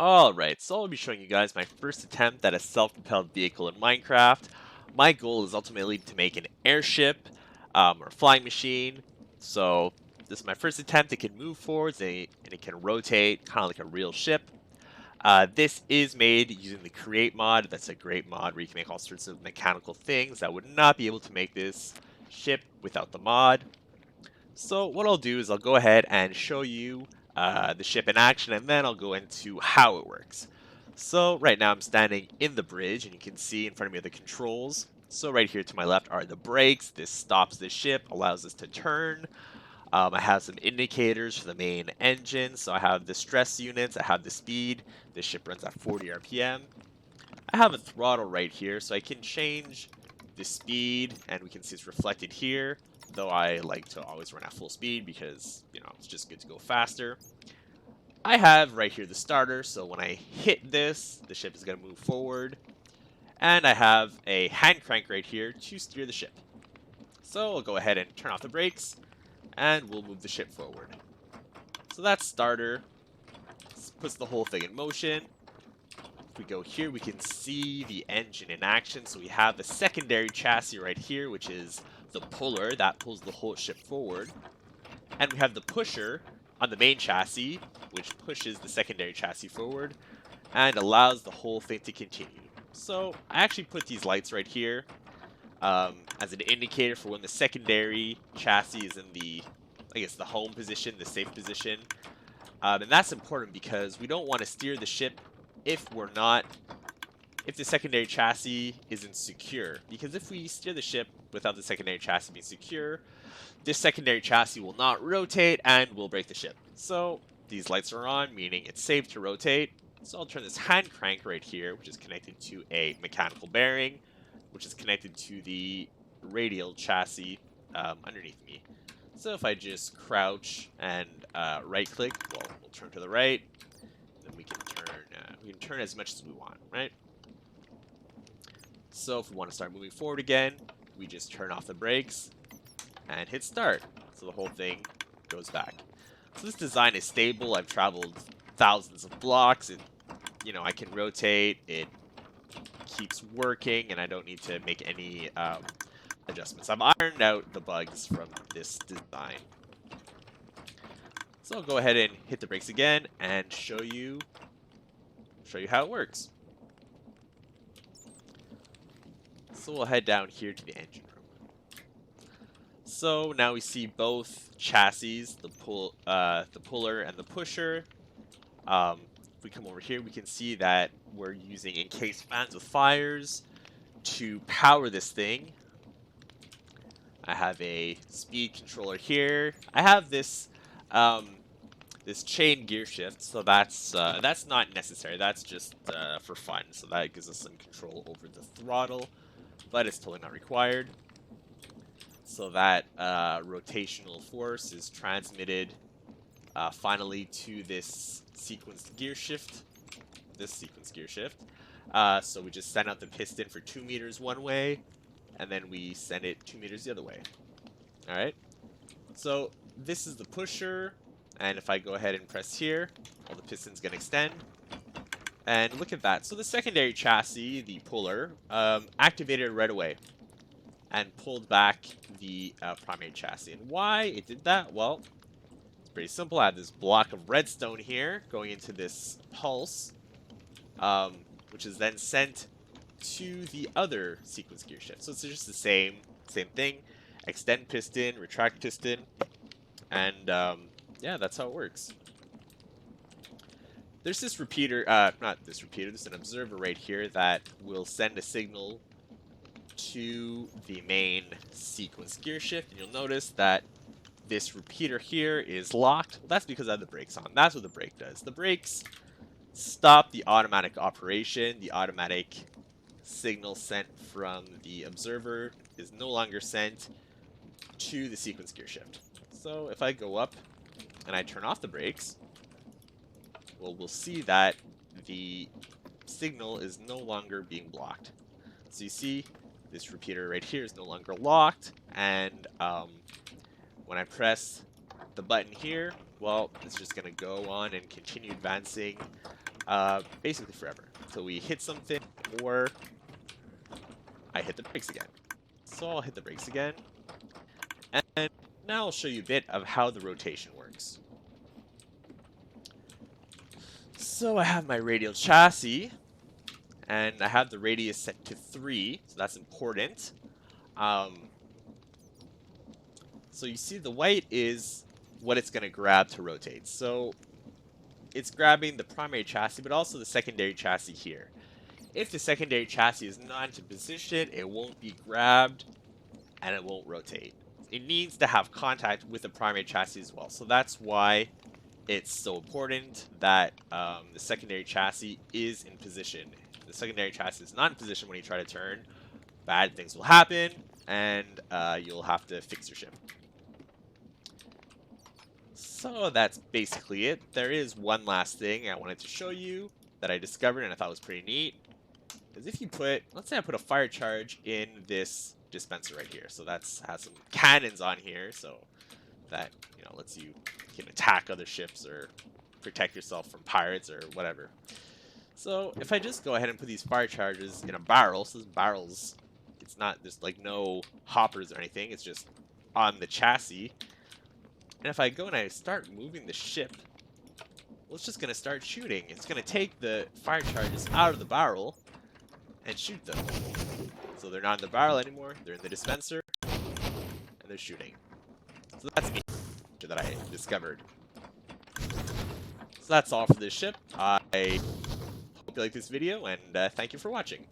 Alright, so I'll be showing you guys my first attempt at a self-propelled vehicle in Minecraft. My goal is ultimately to make an airship, or flying machine. So this is my first attempt. It can move forwards and it can rotate, kind of like a real ship. This is made using the Create mod. That's a great mod where you can make all sorts of mechanical things. I would not be able to make this ship without the mod. So what I'll do is I'll go ahead and show you the ship in action, and then I'll go into how it works. So right now I'm standing in the bridge, and you can see in front of me are the controls. So right here to my left are the brakes. This stops the ship, allows us to turn. I have some indicators for the main engine. So I have the stress units, I have the speed. This ship runs at 40 RPM. I have a throttle right here, so I can change the speed, and we can see it's reflected here, though I like to always run at full speed because, it's just good to go faster. I have right here the starter, so when I hit this, the ship is going to move forward. And I have a hand crank right here to steer the ship. So I'll go ahead and turn off the brakes, and we'll move the ship forward. So that's starter. This puts the whole thing in motion. If we go here, we can see the engine in action. So we have the secondary chassis right here, which is the puller that pulls the whole ship forward. And we have the pusher on the main chassis, which pushes the secondary chassis forward and allows the whole thing to continue. So I actually put these lights right here as an indicator for when the secondary chassis is in the, the home position, the safe position. And that's important because we don't want to steer the ship if the secondary chassis isn't secure. Because if we steer the ship without the secondary chassis being secure, this secondary chassis will not rotate and will break the ship. So these lights are on, meaning it's safe to rotate. So I'll turn this hand crank right here, which is connected to a mechanical bearing, which is connected to the radial chassis underneath me. So if I just crouch and right click, well, we'll turn to the right. Then we can turn as much as we want, right? So if we want to start moving forward again, we just turn off the brakes and hit start. So the whole thing goes back. So this design is stable. I've traveled thousands of blocks. I can rotate. It keeps working, and I don't need to make any adjustments. I've ironed out the bugs from this design. So I'll go ahead and hit the brakes again and show you how it works. So we'll head down here to the engine room. So now we see both chassis, the puller and the pusher. If we come over here, we can see that we're using encased fans with fires to power this thing. I have a speed controller here. I have this this chain gear shift, so that's not necessary. That's just for fun. So that gives us some control over the throttle, but it's totally not required. So that rotational force is transmitted finally to this sequenced gear shift. So we just send out the piston for 2 meters one way, and then we send it 2 meters the other way. All right. So this is the pusher, and if I go ahead and press here, all the pistons gonna extend. And look at that. So the secondary chassis, the puller, activated right away and pulled back the primary chassis. And why it did that? Well, it's pretty simple. I have this block of redstone here going into this pulse, which is then sent to the other sequence gear shift. So it's just the same thing. Extend piston, retract piston, and yeah, that's how it works. There's this repeater, there's an observer right here that will send a signal to the main sequence gear shift, and you'll notice that this repeater here is locked. Well, that's because I have the brakes on. That's what the brake does. The brakes stop the automatic operation. The automatic signal sent from the observer is no longer sent to the sequence gear shift. So if I go up and I turn off the brakes, well, we'll see that the signal is no longer being blocked. So you see this repeater right here is no longer locked, and when I press the button here, well, it's just going to go on and continue advancing basically forever. Until we hit something or I hit the brakes again. So I'll hit the brakes again. And now I'll show you a bit of how the rotation works. So I have my radial chassis, and I have the radius set to 3, so that's important. So you see the white is what it's going to grab to rotate. So it's grabbing the primary chassis, but also the secondary chassis here. If the secondary chassis is not in position, it won't be grabbed, and it won't rotate. It needs to have contact with the primary chassis as well. So that's why it's so important that the secondary chassis is in position. If the secondary chassis is not in position when you try to turn, bad things will happen, and you'll have to fix your ship. So that's basically it. There is one last thing I wanted to show you that I discovered and I thought was pretty neat. Is if you put, let's say I put a fire charge in this dispenser right here. So that's has some cannons on here, so that lets you can attack other ships or protect yourself from pirates or whatever. So if I just go ahead and put these fire charges in a barrel, so this barrel's there's like no hoppers or anything, it's just on the chassis. And if I go and I start moving the ship, well, it's just going to start shooting. It's going to take the fire charges out of the barrel and shoot them. So they're not in the barrel anymore, they're in the dispenser, and they're shooting. So that's neat that I discovered. So that's all for this ship. I hope you like this video, and thank you for watching.